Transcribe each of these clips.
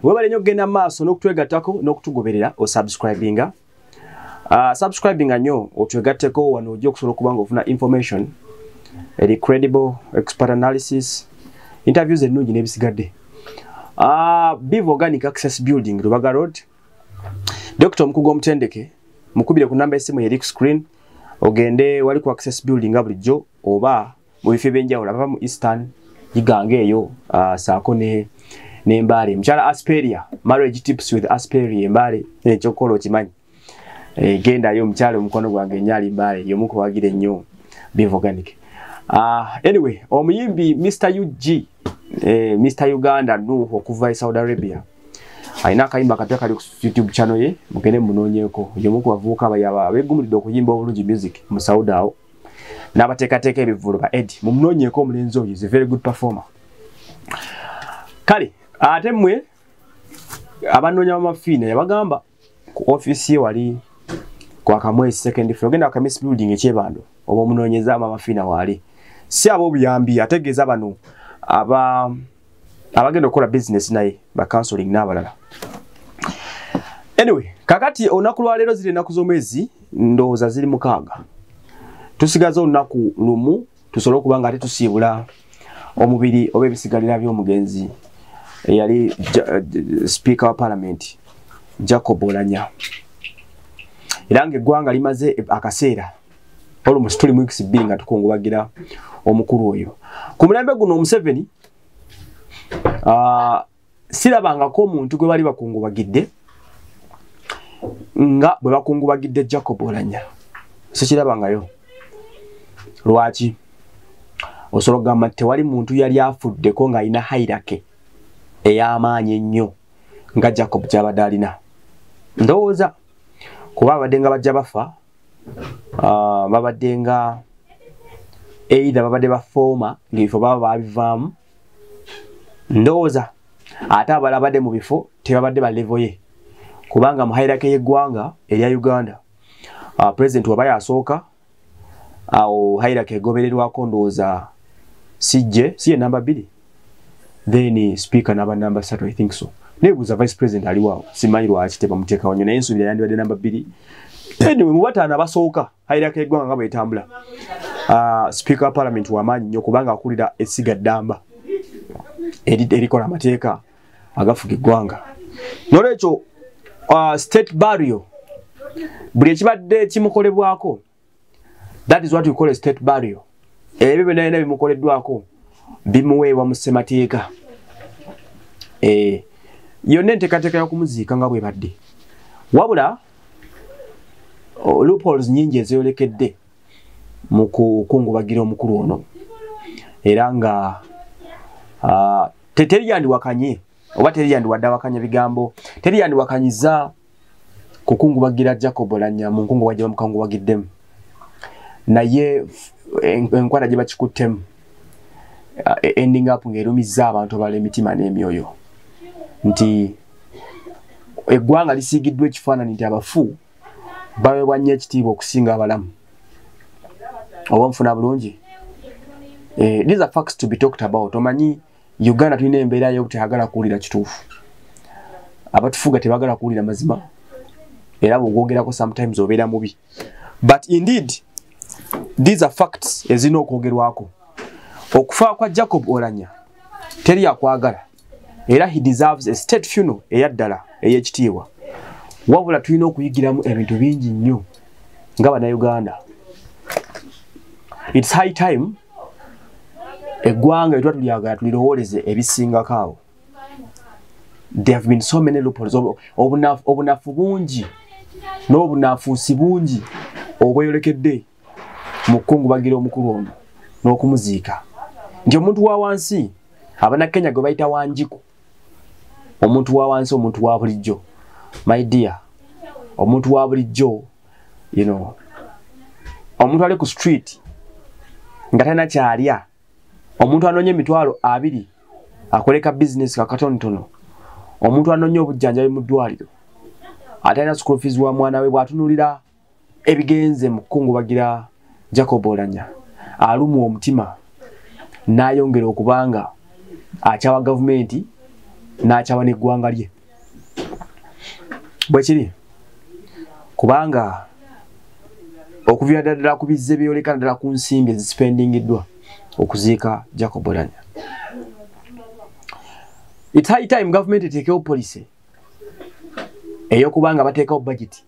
Webale nnyo genda maaso n'okutwegattako n'okutugoberera osubscribinga. Subscribinga nnyo otwegatteko wano ojja okusobola okuba nga ofuna information eri credible, expert analysis, interviews ennungi n'ebisigadde. Biv Organic Access Building, Lubaga Road. Dr. Mukugo Mutendeke, mukubire ku namba esimu yeri ku screen, ogende wali ku Access Building bulijjo oba mu bifo ebyenjawulo abava mu Eastern Yigange eyo saako ne Mbale. Mchala Asperia, marriage tips with Asperia Mbale, chokolo chimanyi. Genda yo mchala omukono gwange nyali Mbale, yomuko wagire nnyo Biv Organic. Anyway, omuyimbi Mr. UG, Mr. Uganda Nuhu okuva Saudi Arabia. Aina kayimba kapya kali ku YouTube channel ye, mugende munonyeko. Yomuko wavuka abayaba begumulidde okuyimba obulungi music mu Saudi awo. N'abateekateeka ebivulo ba Eddie. Mumunonyeko omulenzi oyo is a very good performer. Kale ate mmwe abanoonya amafiina yabagamba ku office ye wali kwa Kamwezi second floor genda ka Miss Building ekyebando oba omunoonyeza amafiina wali si abo buyambi ategeeza bano abagenda okukola business naye ba counseling n'abalala. Anyway, kakati olunaku lwa leero ziri ennaku z'omwezi ndowooza ziri 6. Tusigaza olunaku lumu tusobole okuba nga ate tusiibula omubiri oba ebisigalira by'omugenzi yali Speaker wa Parliament Jacob Oulanyah. Era ng'eggwanga limaze akaseera almost 3 weeks bbiri nga tukungubagira omukulu oyo. Ku mulembe guno Museveni sirabangako omuntu gwe bali bakungubagidde nga bwe bakungubagidde Jacob Oulanyah. Sikirabangayo. Lwaki? Osobola okugamba tewali muntu yali afuddeko ng'alina hairake ey'amaanyi ennyo nga Jacob gy'abadde alina. Ndowooza kuba babadde nga bajja bafa, babadde nga either babadde bafooma ng'ebifo baba babivaamu. Ndowooza ate abalala badde mu bifo tebabadde ba level ye, kubanga mu hairake y'eggwanga erya Uganda President waba yasooka awo hairake egobererwako ndowooza siye number 2, then Speaker naba number 3, I think so. Nebuuza Vice President ali waawo, simanyi lwaki tebamuteekawo nnyo naye nsubira yandibadde number 2. Anyway, mu bataano abasooka hairake y'eggwanga nga bw'etambula, Speaker wa Parliament w'amaanyi nnyo kubanga akulira essiga ddamba erikola amateeka agafuga eggwanga. Nolwekyo state burial buli ekibadde kimukolebwako, that is what we call a state burial. Ebyo byonna bimukoleddwako bimuweebwa mu ssemateeka. Yonna enteekateeka y'okumuziika nga bwe badde. Wabula loopholes nnyingi ezeyolekedde mu kukungubagira omukulu ono. Era nga teriyandiwakanye oba teriyandiwadde awakanya bigambo, teriyandiwakanyiza kukungubagira Jacob Oulanyah mu nkungubagira gye bamukungubagiddemu. Naye enkwata gye bakikuttemu ending up ng'erumizza abantu abala emitima n'emyoyo nti eggwanga lisiigiddwa ekifaananyi nti abafu baweebwa nnyo ekitiibwa okusinga abalamu. Oba nfuna bulungi? These are facts to be talked about. Omanyi Uganda tulina embeera y'obutayagala kuwulira kituufu. Abatufuga tebagala kuwulira mazima. Era bw'ogwogerako sometimes obeera mubi. But indeed, these are facts ezina okwogerwako. Okufa kwa Jacob Oulanyah teri akwagala. Era he deserves a state funeral eyaddala ey'ekitiibwa. Wabula tulina okuyigiramu ebintu bingi nnyo nga bannayuganda. It's high time eggwanga etwa tulyagala tulirowooleze ebisingako awo. There have been so many loopholes. Obunafu bungi n'obunafuusi bungi obweyolekedde mu kukungubagira omukulu ono n'okumuziika. Nti omuntu wa wansi Abannakenya gwe bayita Wanjiku. Omuntu wa wansi, omuntu wa bulijjo. My dear, omuntu wa bulijjo, you know, omuntu ali ku street nga talina kyalya, omuntu anoonya emitwalo 2 akoleka business kakatontono, omuntu anoonya obujjanjabi mu ddwaliro, atalina school fees wa mwana we, bw'atunulira ebigenze mu kukungubagira Jacob Oulanyah, alumwa omutima n'ayongera okubanga akyawa gavumenti n'akyawa n'eggwanga lye bwe kiri kubanga okuvira ddala ku bizze byolekana ddala ku nsimbi ezisipendingiddwa okuziika Jacob Oulanyah. It's high time government eteekewo policy ey'okubanga bateekawo budget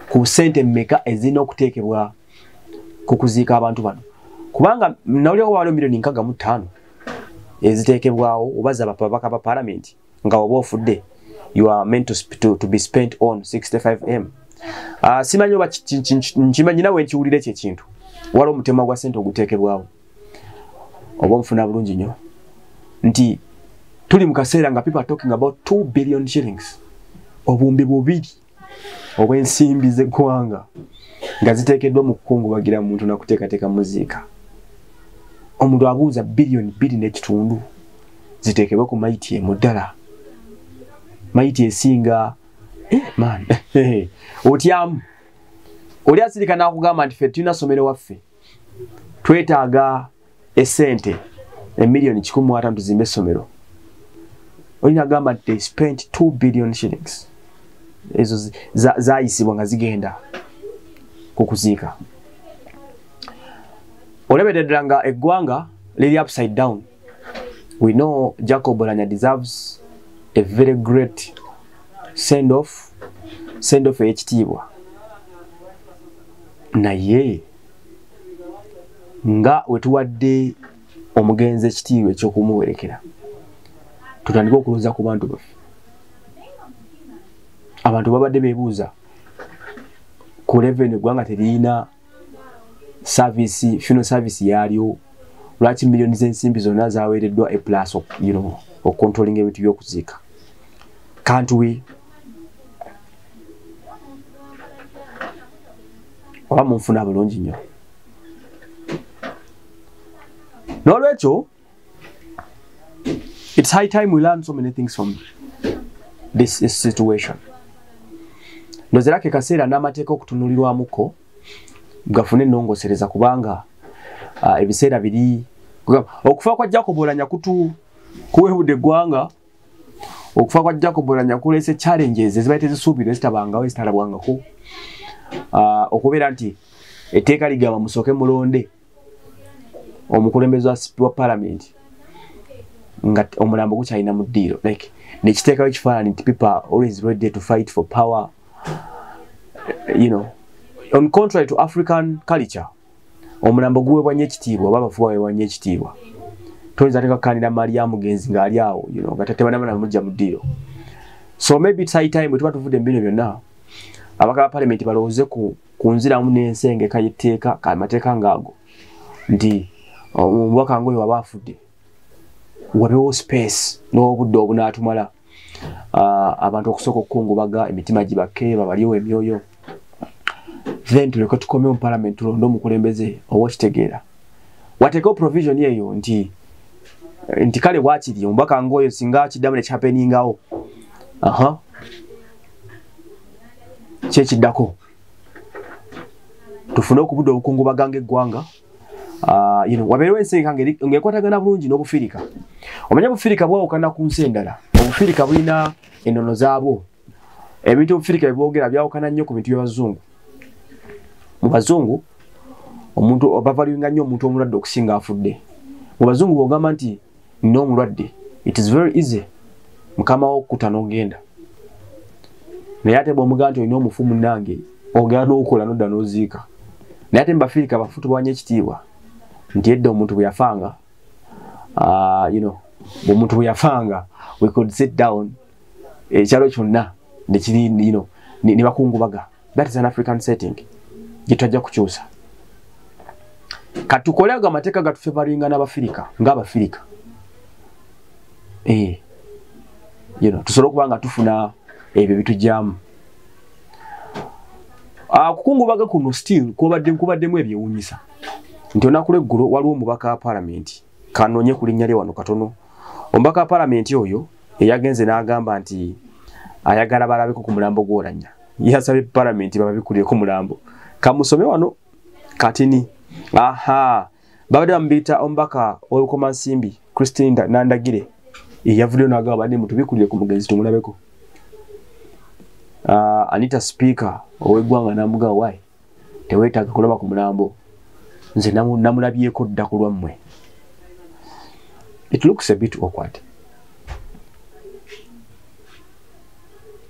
ku ssente mmeka ezirina okuteekebwa ku kuziika abantu bano kubanga nawulirawo waliwo miliyoni 65 eziteekebwawo oba z'ababaka ba parliament nga oba ofudde you are meant to be spent on 65M. Simanyi oba nkimanyi nawe nkiwulira ekyo ekintu waliwo omutema gwa ssente oguteekebwawo oba omufuna bulungi nnyo nti tuli mu kaseera nga people are talking about 2 billion shillings obumbi bubiri obw'ensimbi z'eggwanga nga ziteekeddwa mu kukungubagira muntu nakuteekateeka muziika. Omuntu abuuza biliyoni 2.5 ziteekebwe ku mayiti emuddala mayiti esinga man otyamu oli asirika n'akugamba nti ffe tulina somero waffe twetaaga essente emiliyoni 1,500 tuzimbe essomero olina agamba nti they spent 2 billion shillings ezo zaayisibwa nga zigenda ku kuziika. Olebedde ddala nga eggwanga liri upside down. We know Jacob Oulanyah deserves a very great send-off ekitiibwa. Naye nga wetuwadde omugenzi ekitiibwa eky'okumuwerekera tutandika okulooza ku bantu baffe. Abantu babadde beebuuza ku revenue eggwanga terina funeral service yaliyo lwaki miliyoni z'ensimbi zonna zaweereddwa a plus of controlling ebintu by'okuziika. Can't we? Oba munfuna bulungi nnyo. N'olwekyo it's high time we learn so many things from this situation. Ndozera ke kaseera n'amateeka okutunulirwamuko gafune ennongosereza kubanga ebiseera biri okufa kwa Jacob Oulanyah kuwebudde eggwanga. Okufa kwa Jacob Oulanyah kuleese challenges ezibaite ezisuubirwa ezitabangawo ezitalabwangako. Okubeera nti etteeka ligamba musooke mulonde omukulembeze wa parliament nga omulambo gukyalina mu ddiiro like nekiteekawo ekifaananyi nti people are always ready to fight for power. On contrary to African culture, omulambo guweebwa nnyo ekitiibwa oba abafu baweebwa nnyo ekitiibwa. Toyinza tekakkaanira Maria mugenzi ng'ali awo nga tatebanamana mujja mu ddiiro. So maybe it's high time bwe tuba tuvudde mu bino byonna abaka ba parliament balowooze ku nziramu n'ensengeka y'etteeka amateeka ng'ago nti omubaka ng'oyo waba afudde wabeewo space n'obudde obunaatumala abantu okusooka okukungubaga emitima gibake babaliwo emyoyo then tuleke tukomye mu parliament tulonde omukulembeze oba kitegeera wateekawo provision eyo nti kale bwakiri omubaka ng'oyo singa kiddamu ne kyapeningawo kyekiddako tufune okubudde obukungubaga ng'eggwanga. Wabeerewo ensengeka ng'ekwatagana bulungi n'obufirika. Omanya obufirika bwawukana ku nsi endala. Obufirika bulina ennono zaabwo. Ebintu obufirika byebwogera byawukana nnyo ku bintu by'abazungu. Mu bazungu omuntu bavaluinga nnyo omuntu omulwadde okusinga afudde. Mu bazungu bw'ogamba nti nina omulwadde it is very easy mukama wo okkuta n'ogenda. Naye ate bw'omugamba nti olina omufu munnange ogenda n'okukola n'odda n'oziika. Naye ate mu bafirika abafu tubawanya ekitiibwa nti edda omuntu bwe yafanga omuntu bwe yafanga we could sit down ekyalo kyonna nekiri ne bakungubaga. That is an African setting gye twajja kukyusa. Katukole ago amateeka gatufevaringa n'abafirika ng'abafirika tusobole okuba nga tufuna ebyo bitujjamu. Kukungubaga kuno still kubaddemu ebyewuunyisa nti olunaku lw'eggulo waliwo omubaka wa parliament kanoonye ku linnya lye wano katono. Omubaka wa parliament oyo eyagenze n'agamba nti ayagala balabeko ku mulambo gw'Oulanyah. Yasabye parliament bababikulireko mulambo. Kamusome wano katini. Babadde bamuyita omubaka w'Obukomansimbi Christine Nandagire yavuddeyo n'agamba banne mutubikulire ku mugenzi tumulabeko. Anita Speaker ow'eggwanga n'amugamba wayi teweetaaga kulaba ku mulambo nze namulabyeko dda ku lwammwe. It looks a bit awkward.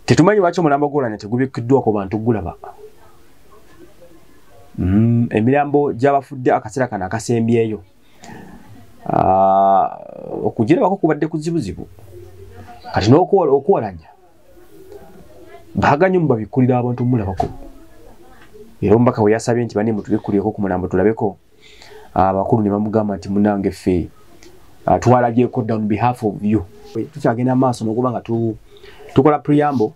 Tetumanyi lwaki omulambo gw'Oulanyah tegubikiddwako bantu gulaba. Emirambo gy'abafudde akaseera kano akasembyeyo okugirabako kubadde kuzibuzibu. Kati n'okw'Oulanyah baaganye mubabikulira abantu mulabako. Era omubaka we yasabye nti banne mutubikulireko ku mulambo tulabeko. Abakulu ne bamugamba nti munange ffe twalabyeko dda on behalf of you. Tukyagenda maaso n'okuba nga tukola preamble.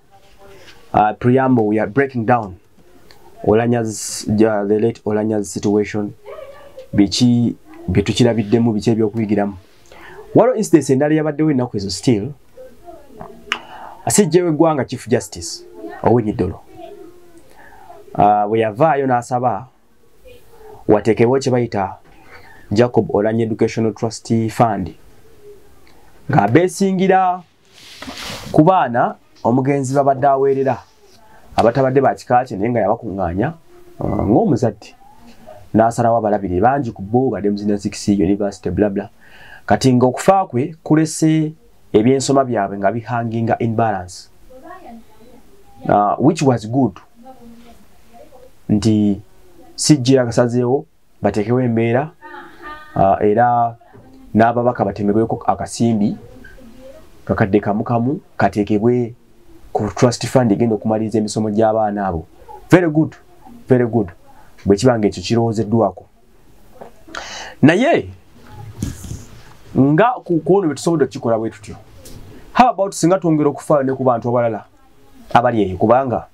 Preamble, we are breaking down Oulanyah's, the late Oulanyah's situation. Biki Bytuyigiddemu, biki ebyokuyigiramu. Waliwo incidence endala yabaddewo ennaku ezo still. Asijja w'eggwanga Chief Justice Owinyiddolo bwe yavaayo n'asaba wateekebwewo kye bayita Jacob Oulanyah Educational Trust Fund ng'abeesingira ku baana omugenzi babadde aweerera abatabadde ba kika kye naye nga yabakuŋŋaanya ng'omuzadde n'asalawo abalabire bangi ku bo badde muzina 6 University blabla. Kati ng'okufa kwe kulese ebyensoma byabwe nga bihanginga in balance, which was good. Nti sijje akasazeewo bateekewo embeera era n'ababaka batemebweko akasimbi kakadde kamukamu kateekebwe ku trust fund egenda okumaliriza emisomo gy'abaana abo. Very good, very good. Bwe kibanga ekyo kirowoozeddwako. Naye nga kukono betusobodde okukikola bwe tutyo. How about singa twongera okufaayo ne ku bantu abalala abali eyo kubanga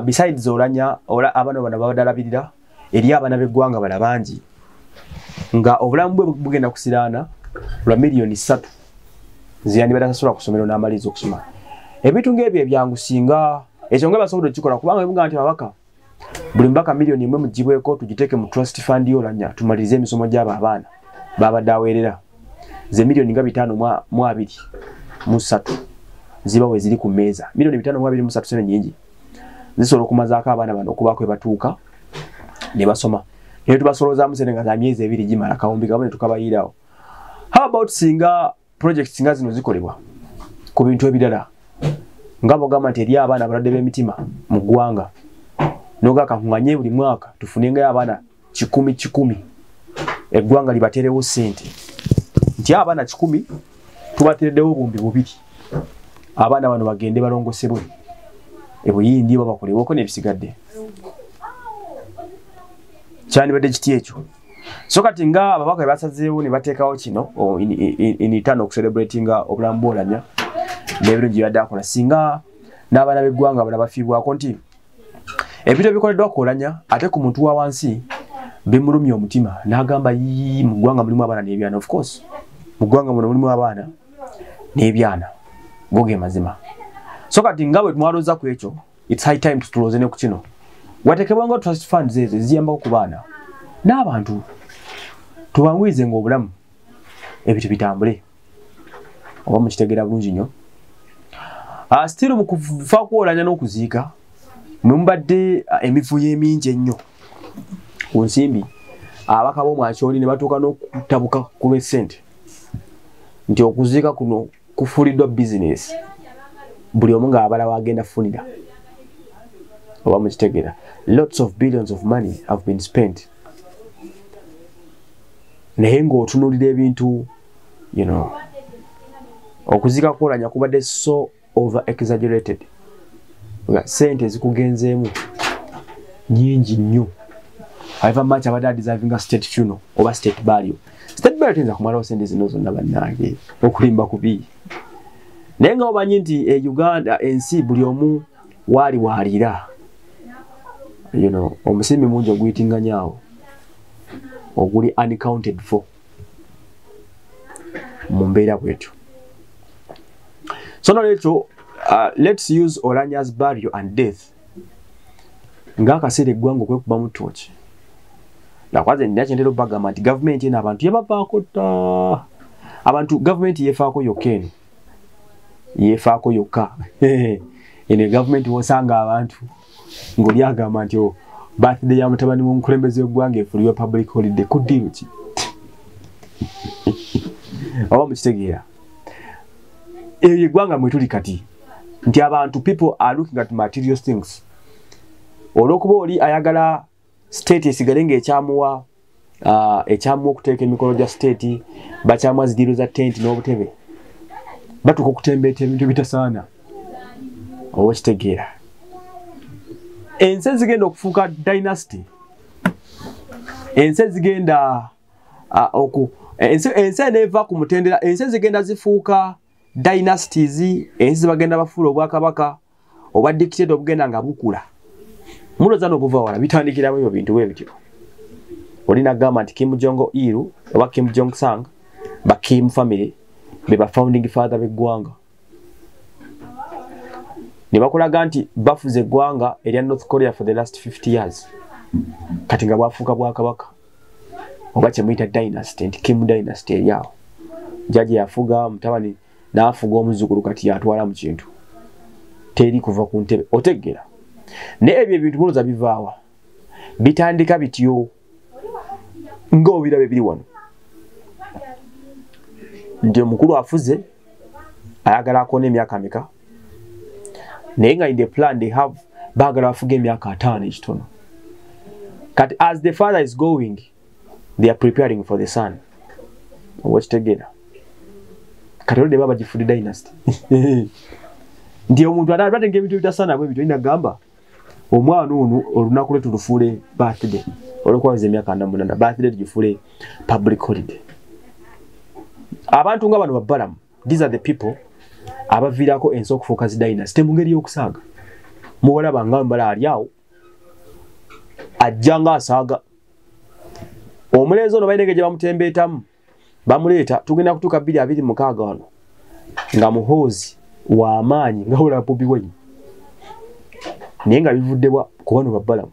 besides Oulanyah abaana bano babadalabirira eri abaana b'eggwanga bala bangi nga obulamu bwe bugenda kusiraana lwa miliyoni 3 ziyandi badasasobola kusomero n'amaliza okusoma. Ebintu ng'ebyo ebyangu singa ekyo nga basobodde okukikola kubanga ebuga nti babaka buli mbaka miliyoni 1 mugibweko tugiteeke mu trust fund y'Oulanyah tumalirize emisomo gy'abo abaana babadde aweerera ze miliyoni nga 5.23 ziba we ziri ku mmeeza. Miliyoni 5.23 sene nyingi zisobola okumazaako abaana bano okubaako we batuuka ne basoma. Naye tubasolozaamu sene nga za myezi 2 gimala kawumbi kabone tukabayirawo. How about singa projects nga zino zikolebwa ku bintu ebirala nga bogamba nti eri abaana abalwadde b'emitima mu ggwanga noga kakuŋŋanye buli mwaka tufunengayo abaana 10 eggwanga libaterewo ssente nti abaana 10 tubatereddewo bumbi 2 abaana bano bagende balongosebwe ebuyindi babakolewoko n'ebisigadde kyandibadde kiti ekyo. So kati nga ababaka bwe basazeewo ne bateekawo kino in return okucelebratinga obulamu bw'Oulanyah n'ebirungi byabadde akola singa n'abaana b'eggwanga bala bafiibwako nti ebintu ebikoleddwa ku Oulanyah ate ku muntu wa wansi bimulumya omutima n'agamba mu ggwanga mulimu abaana n'ebyana. Of course mu ggwanga muno mulimu abaana n'ebyana goge mazima. So kati nga bwe mwalooza ku ekyo it's high time tutulooze ne ku kino wateekebwanga trust funds ezo eziyambako ku baana n'abantu tubanguyize ng'obulamu ebintu bitambule oba mukitegeera bulungi nnyo. Still mu kufa ku Oulanyah n'okuziika mwe mubadde emivuyo emingi ennyo ku nsimbi. Abaka b'omwakyoli ne batuuka n'okutabuka ku lw'essente nti okuziika kuno kufuuliddwa bizinesi buli omu ng'abala wagenda funira oba mukitegeera. Lots of billions of money have been spent. Naye ng'otunuulira ebintu okuziika ku Oulanyah kubadde so over exaggerated. Sente zikugenzeemu nyingi nnyo. However much abadde deserving state funeral oba state burial. State burial tenza kumalawo sente zino zonna bannange okulimba kubi. Naye nga omanyi nti Uganda ensi buli omu waali waalira. Omusimbi mungi oguyitiŋŋanyaawo oguli unaccounted for mu mbeera bwetyo. So nolwekyo let's use Oulanyah's burial and death ng'akaseera eggwanga okwekubamu ttooki. Nakwaze nina kyentera obbagamba nti gavumenti eno abantu yabavaako dda abantu government yefaako yokeni yefaako yokka ene government wosanga abantu ngoli agamba nti birthday ya mutabani w'omukulembeze w'eggwanga efuulibwa public holiday kuddiru ki oba mukitegeera eyo eggwanga mwe tuli kati nti abantu people are looking at material things olw'okuba oli ayagala state esigale ng'ekyamuwa ekyamuwa okuteeka emikolo gya state bakyamuwa zidiiro za tent n'obutebe batuuka okutembeeta ebintu bitasaana oba kitegeera ensi zigenda okufuuka dynasty ensi zigenda ensi eneva ku mutendera ensi zigenda zifuuka dynasties ensi bagenda bafuula obwakabaka obwa dictator obugenda nga bukula muloza n'obuva wala bitandikiramu ebyo bintu bwe bityo olina gamba nti Kim Jong-il oba Kim Jong-sang ba Kim family be ba founding father b'eggwanga ne bakulaga nti bafuze eggwanga erya North Korea for the last 50 years kati nga bwafuuka bwakabaka oba kyemuyita dynasty nti Kim dynasty eryawo jaji yafuga mutabani n'afuga omuzzukulu kati yatwala mu kintu teri kuva ku ntebe otegeera ne ebyo ebintu muloza bivaawa bitandika bityo ng'obirabe biri wano nti omukulu afuze ayagala akoona emyaka meka naye nga in the plan they have baagala bafuga emyaka 5 ekitono kati as the father is going they are preparing for the son okitegeera kati olwo baba gifudde dynasty nti omuntu atatenga ebintu bitasaana bwe bityo inagamba omwana ono olunaku lwe tulufuule birthday olw'okuwaza emyaka 48 birthday tugifuule public holiday abantu nga bano babbalamu these are the people abaviirako ensi okufuuka zi dynasty mu ngeri y'okusaaga muwalaba nga mbala ali awo ajja nga asaaga omulenzi ono balina gye bamutembeetamu bamuleeta tugenda kutuuka 226 wano nga muhoozi w'amaanyi nga olaba Bobi Wine naye nga bivuddebwa ku bano babbalamu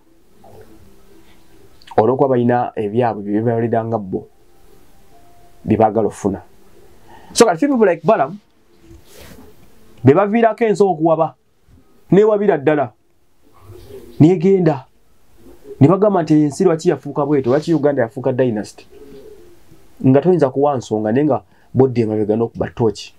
olw'okuba balina ebyabwe bye bibaliranga bo bye baagala okufuna so kati people like Balaam be baviirako ensi okuwaba neewabira ddala negenda ne bagamba nti ensi lwaki yafuuka bweto lwaki Uganda yafuuka dynasty nga toyinza kuwa nsonga naye nga bodde emabega n'okuba tooki